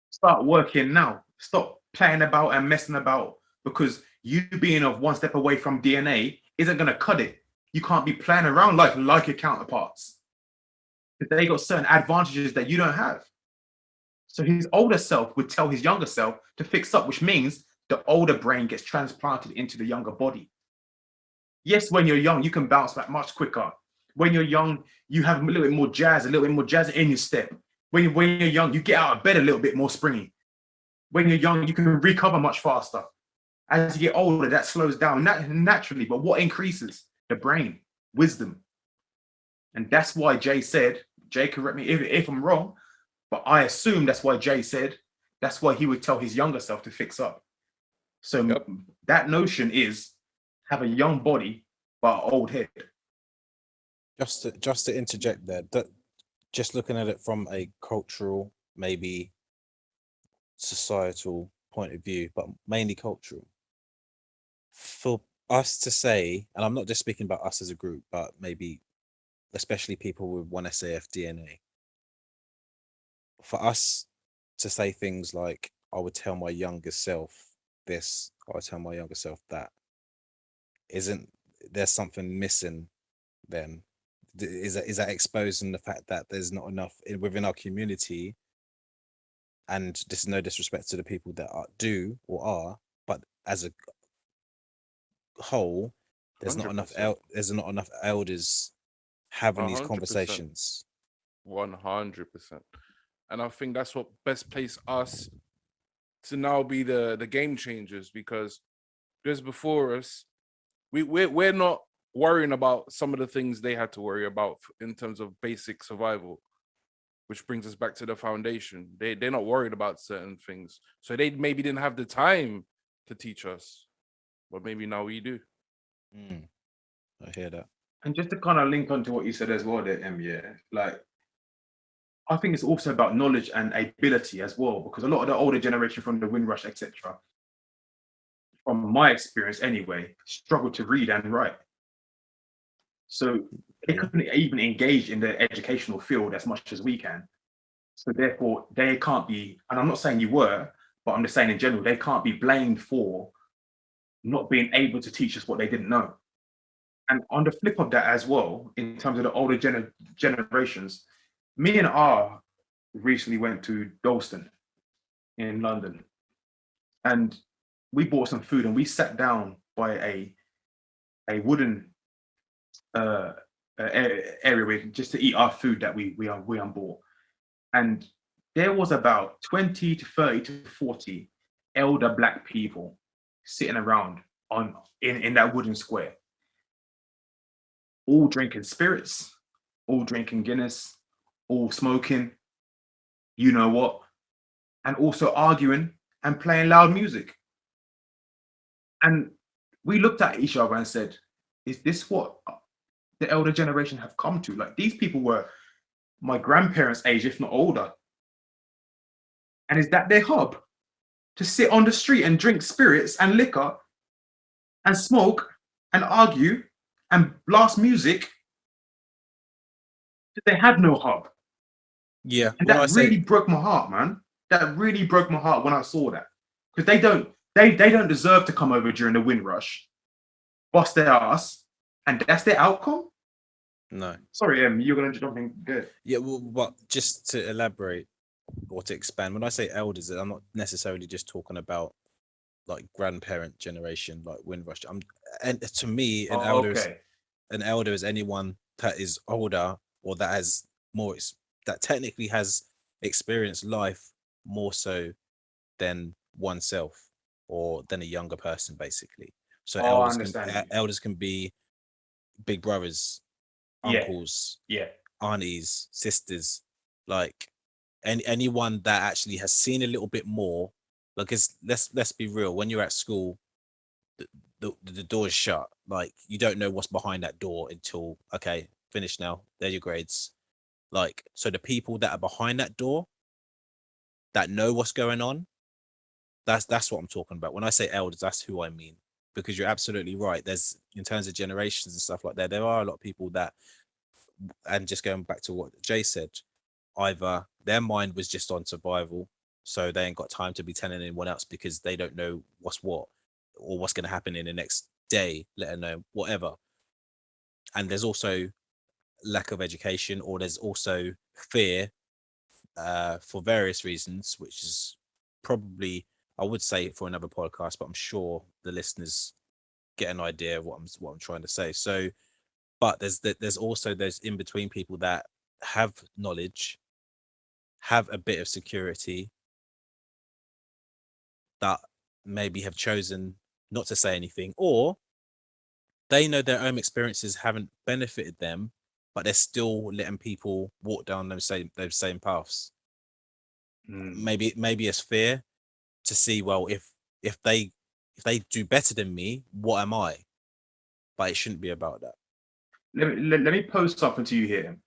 Start working now. Stop playing about and messing about, because you being of one step away from DNA isn't going to cut it. You can't be playing around like your counterparts. They got certain advantages that you don't have. So his older self would tell his younger self to fix up, which means the older brain gets transplanted into the younger body. Yes, when you're young, you can bounce back much quicker. When you're young, you have a little bit more jazz in your step. When you're young, you get out of bed a little bit more springy. When you're young, you can recover much faster. As you get older, that slows down naturally. But what increases? The brain, wisdom. And that's why Jay said, Jay, correct me if I'm wrong, but I assume that's why Jay said, that's why he would tell his younger self to fix up. So that notion is have a young body, but an old head. Just to interject there, that just looking at it from a cultural, maybe societal point of view, but mainly cultural, for us to say, and I'm not just speaking about us as a group, but maybe especially people with 1SAF DNA, for us to say things like, I would tell my younger self this, I would tell my younger self that, isn't there's something missing then? Is that exposing the fact that there's not enough within our community? And this is no disrespect to the people that do or are, but as a whole, there's not enough elders having these 100%. conversations. 100%. And I think that's what best place us to now be the game changers, because those before us, we're not worrying about some of the things they had to worry about in terms of basic survival, which brings us back to the foundation. They're not worried about certain things, so they maybe didn't have the time to teach us, but maybe now we do. I hear that. And just to kind of link onto what you said as well there, yeah, like I think it's also about knowledge and ability as well, because a lot of the older generation from the Windrush, etc., from my experience anyway, struggle to read and write. So they couldn't even engage in the educational field as much as we can. So therefore, they can't be, and I'm not saying you were, but I'm just saying in general, they can't be blamed for not being able to teach us what they didn't know. And on the flip of that as well, in terms of the older generations, me and R recently went to Dalston in London, and we bought some food and we sat down by a wooden area just to eat our food that we bought. And there was about 20 to 30 to 40 elder Black people sitting around in that wooden square, all drinking spirits, all drinking Guinness, all smoking, you know what, and also arguing and playing loud music. And we looked at each other and said, is this what the elder generation have come to? Like, these people were my grandparents' age, if not older. And is that their hub? To sit on the street and drink spirits and liquor and smoke and argue and blast music? They had no hub. Yeah. And that really broke my heart, man. That really broke my heart when I saw that. Because they don't deserve to come over during the Windrush, bust their ass, and that's their outcome? No. Sorry, you're going to jump in. Good. Yeah, well, but just to elaborate or to expand, when I say elders, I'm not necessarily just talking about like grandparent generation, like Windrush. And to me, an elder is anyone that is older or that has more, that technically has experienced life more so than oneself or than a younger person, basically. So elders can be big brothers, uncles, aunties, sisters, like anyone that actually has seen a little bit more. Like, let's be real, when you're at school, the door is shut. Like, you don't know what's behind that door until, okay, finished now, there's your grades. Like, so the people that are behind that door that know what's going on, that's what I'm talking about. When I say elders, that's who I mean. Because you're absolutely right. There's, in terms of generations and stuff like that, there are a lot of people that, and just going back to what Jay said, either their mind was just on survival, so they ain't got time to be telling anyone else because they don't know what's what or what's going to happen in the next day, let alone whatever. And there's also lack of education, or there's also fear for various reasons, which is probably, I would say, for another podcast, but I'm sure the listeners get an idea of what I'm trying to say. So, but there's also those in between people that have knowledge, have a bit of security, that maybe have chosen not to say anything, or they know their own experiences haven't benefited them, but they're still letting people walk down those same paths. Maybe it's fear to see, well, if they do better than me, what am I? But it shouldn't be about that. Let me pose something to you here.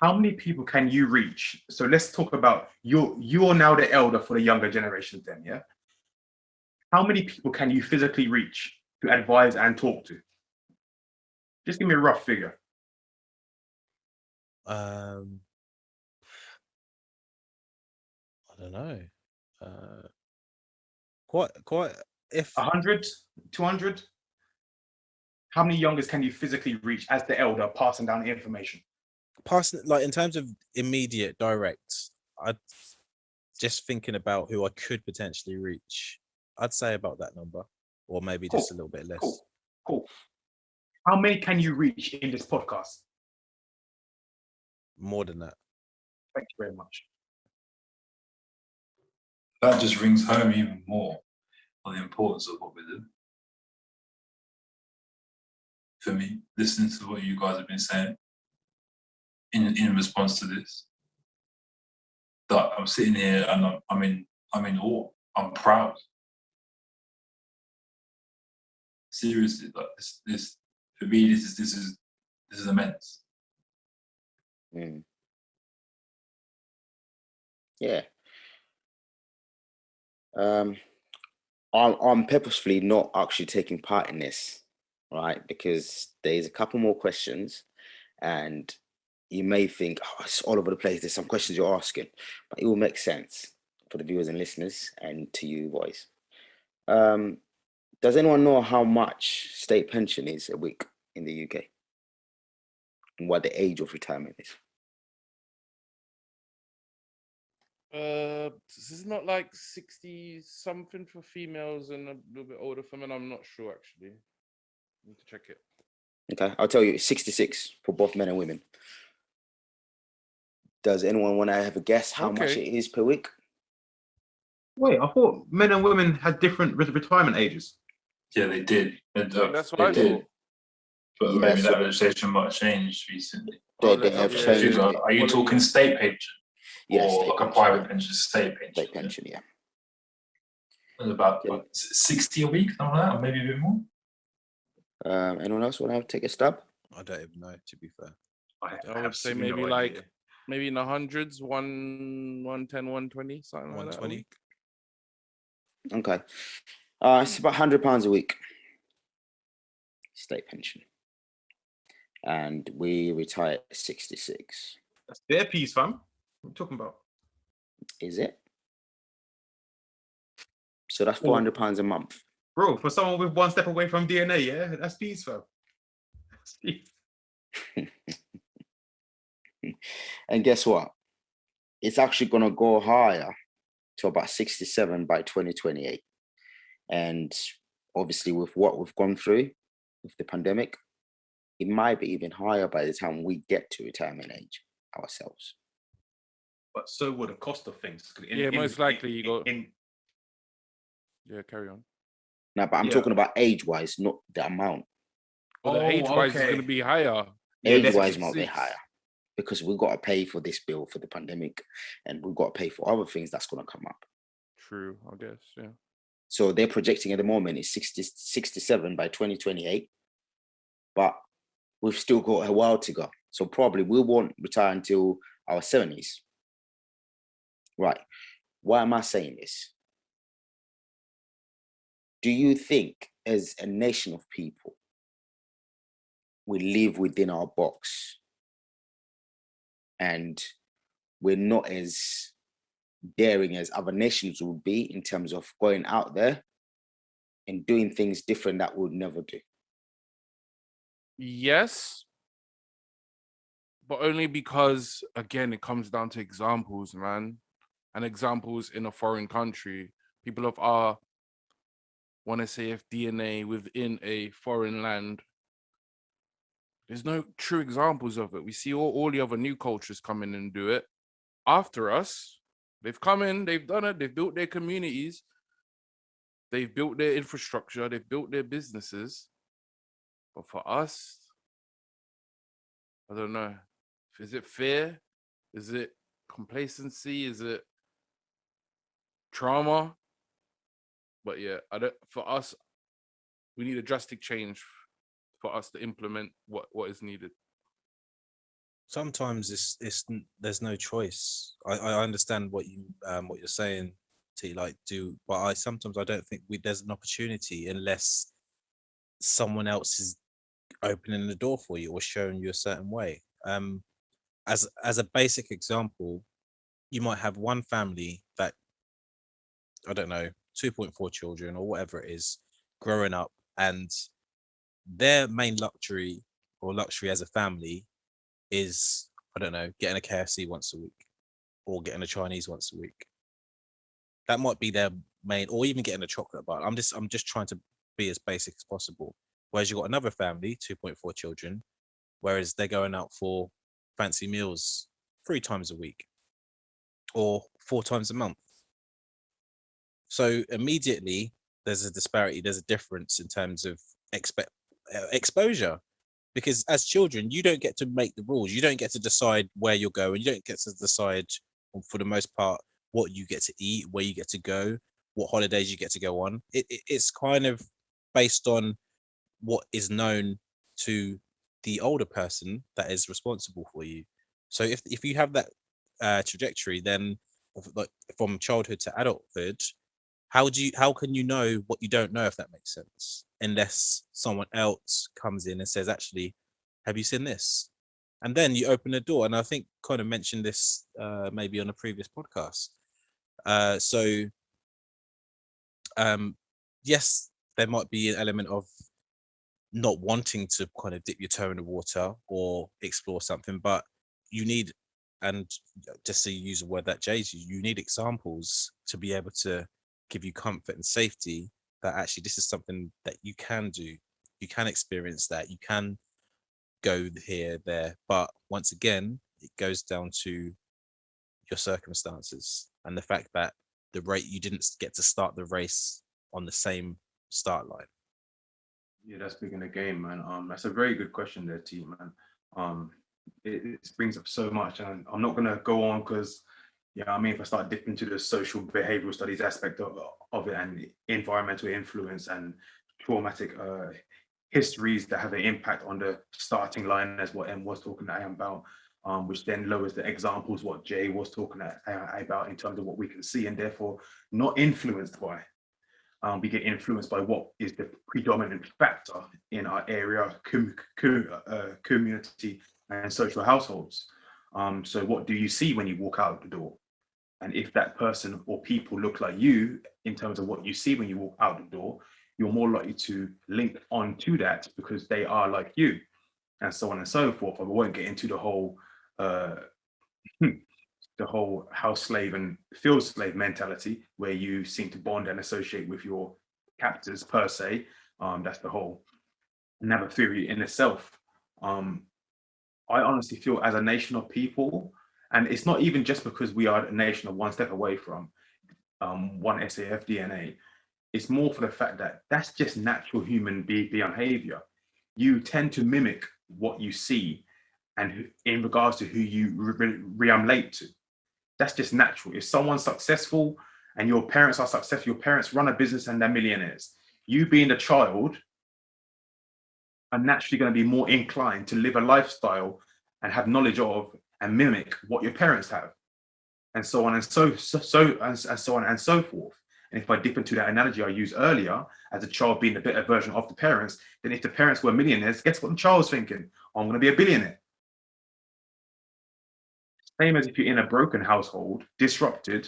How many people can you reach? So let's talk about you are now the elder for the younger generations then, yeah? How many people can you physically reach to advise and talk to? Just give me a rough figure. I don't know. Quite. If 100, 200? How many youngers can you physically reach as the elder, passing down the information? passing, like in terms of immediate direct, I just thinking about who I could potentially reach. I'd say about that number, or maybe just a little bit less. Cool. How many can you reach in this podcast? More than that. Thank you very much. That just rings home even more on the importance of what we do. For me, listening to what you guys have been saying in response to this, that I'm sitting here and I'm in awe. I'm proud. Seriously, like this for me, this is immense. Yeah. I'm purposefully not actually taking part in this, right? Because there's a couple more questions, and you may think, oh, it's all over the place. There's some questions you're asking, but it will make sense for the viewers and listeners and to you boys. Does anyone know how much state pension is a week in the UK? And what the age of retirement is? This is not like 60 something for females and a little bit older for men. I'm not sure actually. Need to check it. Okay, I'll tell you, it's 66 for both men and women. Does anyone want to have a guess how much it is per week? Wait, I thought men and women had different retirement ages. Yeah, they did. That's what they I did. thought. But Yeah, maybe so that legislation might have changed recently. they have changed it. Are you talking state pension? Yeah, or state like a pension, private yeah. pension, state pension? State pension, yeah. And about what, 60 a week, something like that, or maybe a bit more. Anyone else want to take a stab? I don't even know, to be fair. I would say maybe like maybe in the hundreds, 110, 120, something like that. 120. Okay. It's about £100 a week. State pension. And we retire at 66. That's their piece, fam. What are you talking about? Is it? So that's £400 a month. Bro, for someone with one step away from DNA, yeah? That's peace, fam. That's peace. And guess what? It's actually going to go higher to about 67 by 2028. And obviously with what we've gone through with the pandemic, it might be even higher by the time we get to retirement age ourselves. But so will the cost of things. Most likely you go. Yeah, carry on. Now, but I'm talking about age-wise, not the amount. Well, the age-wise is going to be higher. Age-wise might be higher because we've got to pay for this bill for the pandemic, and we've got to pay for other things that's going to come up. True, I guess, yeah. So they're projecting at the moment is 67 by 2028, but we've still got a while to go. So probably we won't retire until our 70s. Right. Why am I saying this? Do you think as a nation of people, we live within our box and we're not as daring as other nations would be in terms of going out there and doing things different that we'd never do? Yes. but only because, again, it comes down to examples, man, and examples in a foreign country. People of our, want to say, if DNA within a foreign land, there's no true examples of it. We see all the other new cultures come in and do it after us. They've come in, they've done it, they've built their communities, they've built their infrastructure, they've built their businesses. But for us, I don't know. Is it fear? Is it complacency? Is it trauma? But yeah, I don't. For us, we need a drastic change for us to implement what is needed. Sometimes there's no choice. I understand what you're saying to like do, but I don't think there's an opportunity unless someone else is opening the door for you or showing you a certain way. As a basic example, you might have one family that, I don't know, 2.4 children or whatever it is, growing up, and their main luxury as a family is, I don't know, getting a KFC once a week or getting a Chinese once a week. That might be their main, or even getting a chocolate bar. I'm just trying to be as basic as possible. Whereas you've got another family, 2.4 children, whereas they're going out for fancy meals 3 times a week or 4 times a month. So immediately there's a disparity, there's a difference in terms of exposure. Because as children, you don't get to make the rules. You don't get to decide where you're going. You don't get to decide, for the most part, what you get to eat, where you get to go, what holidays you get to go on. It's kind of based on what is known to the older person that is responsible for you. So if you have that trajectory, then like from childhood to adulthood, how can you know what you don't know, if that makes sense, unless someone else comes in and says, actually, have you seen this? And then you open the door. And I think kind of mentioned this maybe on a previous podcast. Yes, there might be an element of not wanting to kind of dip your toe in the water or explore something, but you need, and just to use a word that Jay's used, you need examples to be able to give you comfort and safety that actually this is something that you can do. You can experience that. You can go here, there. But once again, it goes down to your circumstances and the fact that you didn't get to start the race on the same start line. Yeah, that's big in the game, man. That's a very good question there, T, man. It brings up so much, and I'm not gonna go on because, I mean, if I start dipping into the social behavioral studies aspect of it and environmental influence and traumatic histories that have an impact on the starting line, as what Em was talking about, which then lowers the examples, what Jay was talking about in terms of what we can see, and therefore not influenced by. We get influenced by what is the predominant factor in our area, community, and social households. So what do you see when you walk out the door? And if that person or people look like you in terms of what you see when you walk out the door, you're more likely to link on to that because they are like you, and so on and so forth. I won't get into the whole house slave and field slave mentality where you seem to bond and associate with your captors per se. That's the whole another theory in itself. I honestly feel as a nation of people, and it's not even just because we are a nation of one step away from one SAF DNA, it's more for the fact that that's just natural human behavior. You tend to mimic what you see and in regards to who you relate to. That's just natural. If someone's successful and your parents are successful, your parents run a business and they're millionaires, you being a child are naturally going to be more inclined to live a lifestyle and have knowledge of and mimic what your parents have, and so on and so on and so forth. And if I dip into that analogy I used earlier, as a child being the better version of the parents, then if the parents were millionaires, guess what the child's thinking? I'm going to be a billionaire. Same as if you're in a broken household, disrupted,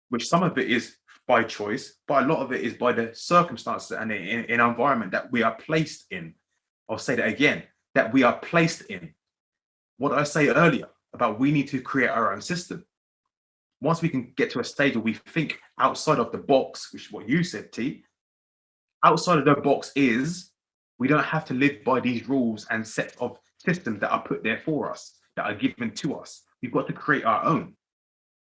which some of it is by choice, but a lot of it is by the circumstances and in environment that we are placed in. I'll say that again, that we are placed in. what did I say earlier about we need to create our own system? Once we can get to a stage where we think outside of the box, which is what you said, T, outside of the box is we don't have to live by these rules and set of systems that are put there for us, that are given to us. We've got to create our own.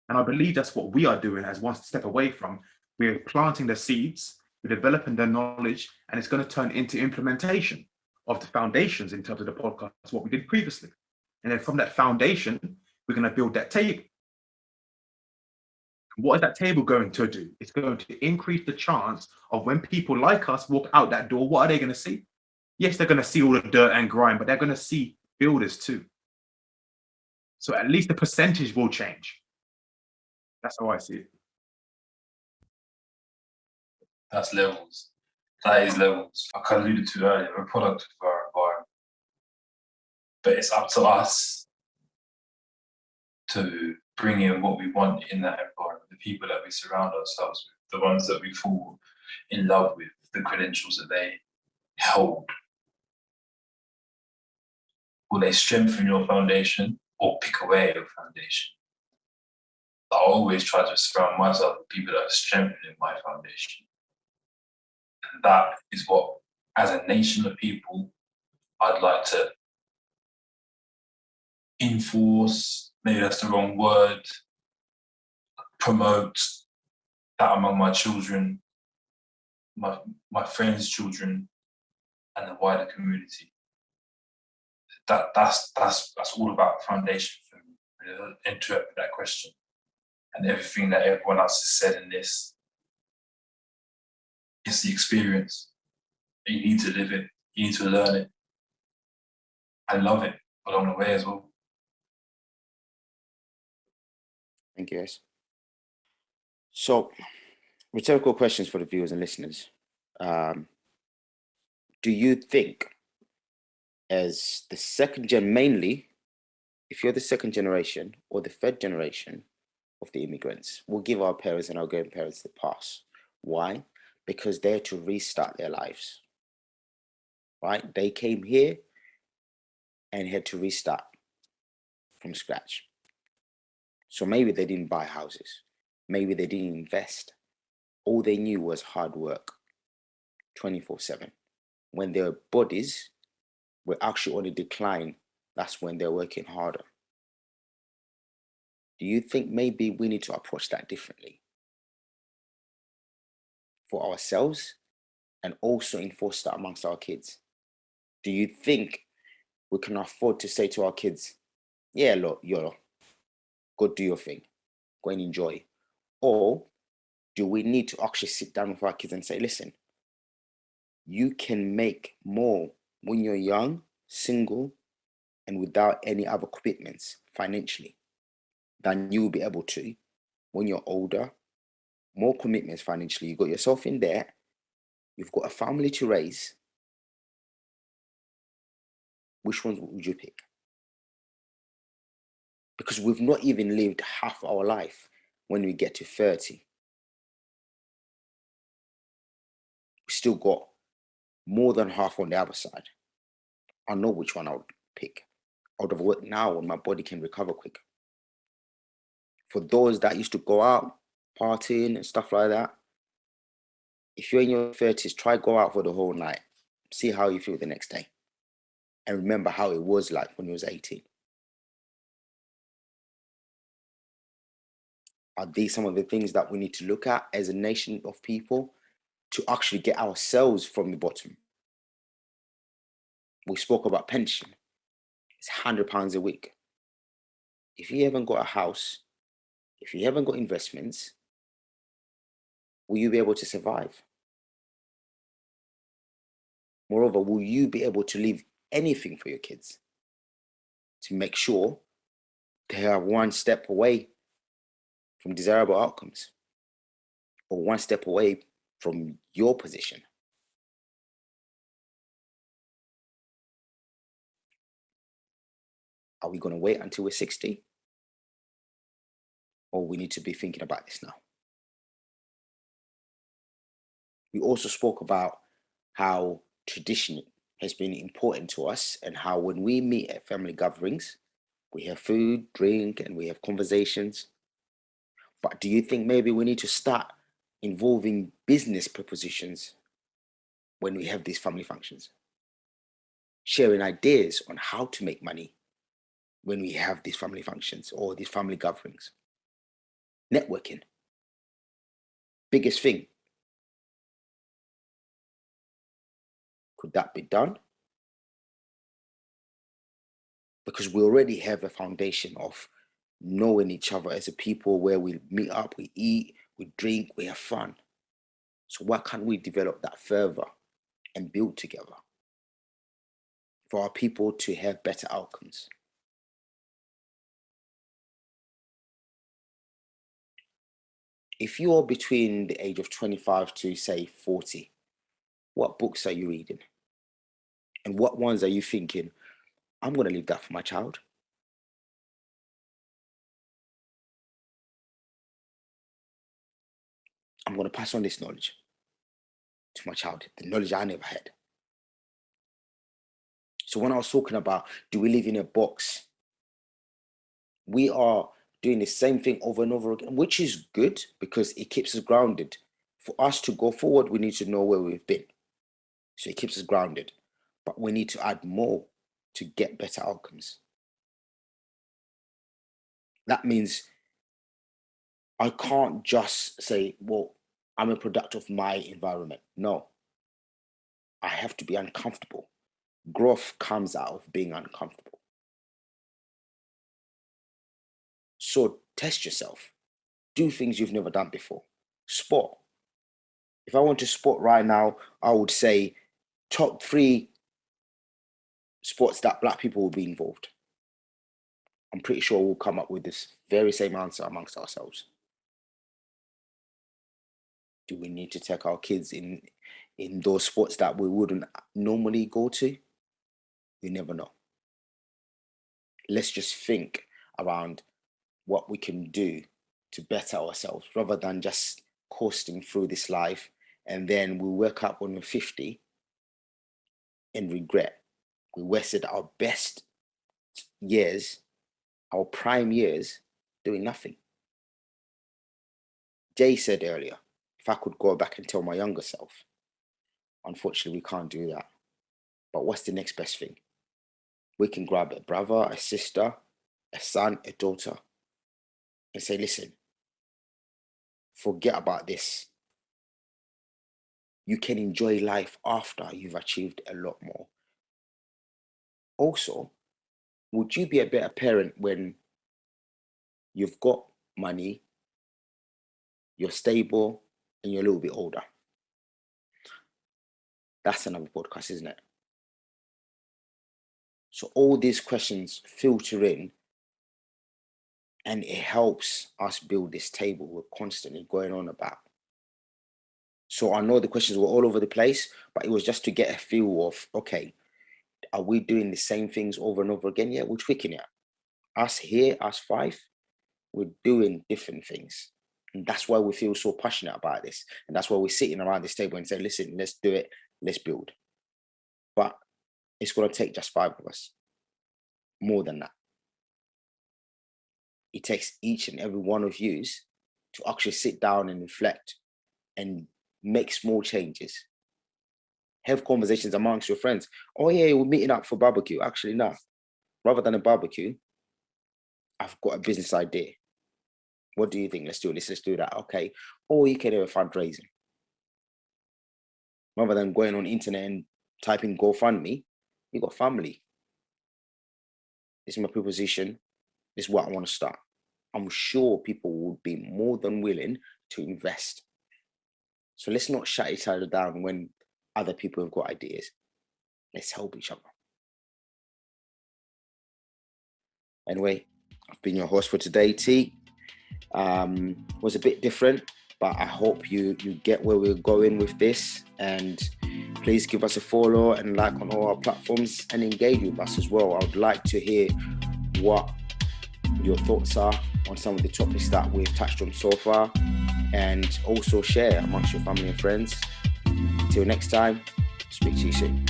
And I believe that's what we are doing as one step away from. We're planting the seeds, we're developing the knowledge, and it's going to turn into implementation of the foundations in terms of the podcast, what we did previously. And then from that foundation, we're going to build that table. What is that table going to do? It's going to increase the chance of when people like us walk out that door, what are they going to see? Yes, they're going to see all the dirt and grime, but they're going to see builders too. So at least the percentage will change. That's how I see it. That's levels. That is levels. Like I alluded to earlier, we're a product of our environment. But it's up to us to bring in what we want in that environment, the people that we surround ourselves with, the ones that we fall in love with, the credentials that they hold. Will they strengthen your foundation or pick away at your foundation? I always try to surround myself with people that are strengthening my foundation. And that is what, as a nation of people, I'd like to enforce, maybe that's the wrong word, promote that among my children, my friends' children, and the wider community. That's all about foundation for me. Interpret that question. And everything that everyone else has said in this, it's the experience. You need to live it. You need to learn it. I love it along the way as well. Thank you, guys. So, rhetorical questions for the viewers and listeners. Do you think, as the second gen, mainly, if you're the second generation or the third generation of the immigrants, we'll give our parents and our grandparents the pass? Why? Because they're to restart their lives, right? They came here and had to restart from scratch. So maybe they didn't buy houses. Maybe they didn't invest. All they knew was hard work, 24/7. When their bodies were actually on a decline, that's when they're working harder. Do you think maybe we need to approach that differently for ourselves and also enforce that amongst our kids? Do you think we can afford to say to our kids, yeah, look, YOLO, go do your thing, go and enjoy? Or do we need to actually sit down with our kids and say, listen, you can make more when you're young, single, and without any other commitments financially than you will be able to when you're older, more commitments financially. You got yourself in debt, you've got a family to raise. Which ones would you pick? Because we've not even lived half our life when we get to 30. We still got more than half on the other side. I know which one I would pick. I would have worked now when my body can recover quicker. For those that used to go out, partying and stuff like that, if you're in your 30s, try go out for the whole night. See how you feel the next day. And remember how it was like when you was 18. Are these some of the things that we need to look at as a nation of people to actually get ourselves from the bottom? We spoke about pension. It's £100 a week. If you haven't got a house, if you haven't got investments, will you be able to survive? Moreover, will you be able to leave anything for your kids to make sure they are one step away from desirable outcomes or one step away from your position? Are we going to wait until we're 60? Or we need to be thinking about this now? We also spoke about how tradition has been important to us and how when we meet at family gatherings, We have food, drink, and we have conversations. But do you think maybe we need to start involving business propositions when we have these family functions? Sharing ideas on how to make money when we have these family functions or these family gatherings. Networking. Biggest thing. Could that be done? Because we already have a foundation of knowing each other as a people, where we meet up, we eat, we drink, we have fun. So why can't we develop that further and build together for our people to have better outcomes? If you are between the age of 25 to say 40, what books are you reading? And what ones are you thinking, I'm going to leave that for my child? I'm going to pass on this knowledge to my child, the knowledge I never had. So when I was talking about, do we live in a box? We are doing the same thing over and over again, which is good because it keeps us grounded. For us to go forward, we need to know where we've been. So it keeps us grounded. But we need to add more to get better outcomes. That means I can't just say, well, I'm a product of my environment. No, I have to be uncomfortable. Growth comes out of being uncomfortable. So test yourself. Do things you've never done before. Sport. If I went to sport right now, I would say top 3 sports that Black people will be involved. I'm pretty sure we'll come up with this very same answer amongst ourselves. Do we need to take our kids in those sports that we wouldn't normally go to? You never know. Let's just think around what we can do to better ourselves rather than just coasting through this life and then we wake up when we're 50 and regret. We wasted our best years, our prime years, doing nothing. Jay said earlier, if I could go back and tell my younger self, unfortunately, we can't do that. But what's the next best thing? We can grab a brother, a sister, a son, a daughter, and say, listen, forget about this. You can enjoy life after you've achieved a lot more. Also, would you be a better parent when you've got money, you're stable, and you're a little bit older? That's another podcast, isn't it? So all these questions filter in and it helps us build this table we're constantly going on about. So I know the questions were all over the place, but it was just to get a feel of, okay, are we doing the same things over and over again? Yeah, we're tweaking it. Us here, us 5, we're doing different things. And that's why we feel so passionate about this. And that's why we're sitting around this table and say, listen, let's do it, let's build. But it's going to take just 5 of us. More than that. It takes each and every one of you to actually sit down and reflect and make small changes. Have conversations amongst your friends. Oh yeah, we're meeting up for barbecue. Actually, no. Rather than a barbecue, I've got a business idea. What do you think? Let's do this, let's do that. Okay. Or you can have a fundraising. Rather than going on the internet and typing GoFundMe, you got family. This is my proposition. This is what I want to start. I'm sure people would be more than willing to invest. So let's not shut each other down when other people have got ideas. Let's help each other. Anyway, I've been your host for today, T. Was a bit different, but I hope you get where we're going with this. And please give us a follow and like on all our platforms and engage with us as well. I would like to hear what your thoughts are on some of the topics that we've touched on so far, and also share amongst your family and friends. Until next time, speak to you soon.